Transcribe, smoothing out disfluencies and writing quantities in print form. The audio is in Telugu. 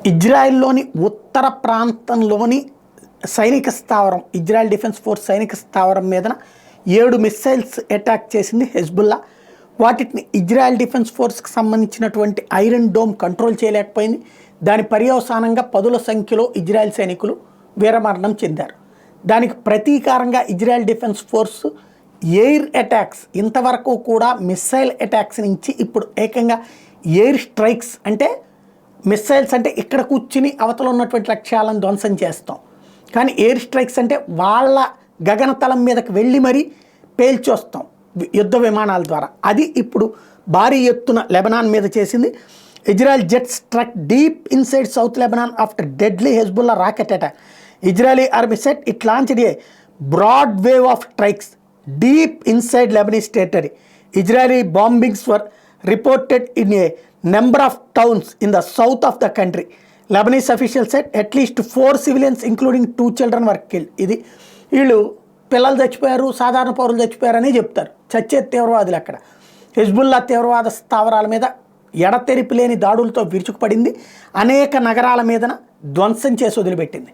ఇజ్రాయెల్లోని ఉత్తర ప్రాంతంలోని సైనిక స్థావరం, ఇజ్రాయెల్ డిఫెన్స్ ఫోర్స్ సైనిక స్థావరం మీదన 7 మిస్సైల్స్ అటాక్ చేసింది హెజ్బుల్లా. వాటిని ఇజ్రాయెల్ డిఫెన్స్ ఫోర్స్కి సంబంధించినటువంటి ఐరన్ డోమ్ కంట్రోల్ చేయలేకపోయింది. దాని పర్యవసానంగా 10ల సంఖ్యలో ఇజ్రాయెల్ సైనికులు వీరమరణం చెందారు. దానికి ప్రతీకారంగా Israel defence force air attacks, ఇంతవరకు కూడా మిస్సైల్ అటాక్స్ నుంచి ఇప్పుడు ఏకంగా ఎయిర్ స్ట్రైక్స్, అంటే మిస్సైల్స్ అంటే ఇక్కడ కూర్చుని అవతల ఉన్నటువంటి లక్ష్యాలను ధ్వంసం చేస్తాం, కానీ ఎయిర్ స్ట్రైక్స్ అంటే వాళ్ళ గగనతలం మీదకి వెళ్ళి మరీ పేల్చొస్తాం యుద్ధ విమానాల ద్వారా. అది ఇప్పుడు భారీ ఎత్తున లెబనాన్ మీద చేసింది. Israel jet struck deep inside south Lebanon after deadly Hezbollah rocket attack. Israeli army said it launched a broad wave of strikes deep inside Lebanese territory. Israeli bombings were reported in a number of towns in the south of the country. Lebanese officials said at least 4 civilians including 2 children were killed. ఇది వీళ్ళు పిల్లలు చచ్చిపోయారు, సాధారణ పౌరులు చచ్చిపోయారని చెప్తారు. చచ్చే తీవ్రవాదులు అక్కడ. హెజ్బుల్లా తీవ్రవాద స్థావరాల మీద ఎడతెరిపి లేని దాడులతో విరుచుకుపడింది. అనేక నగరాల మీదన ధ్వంసం చేసి వదిలిపెట్టింది.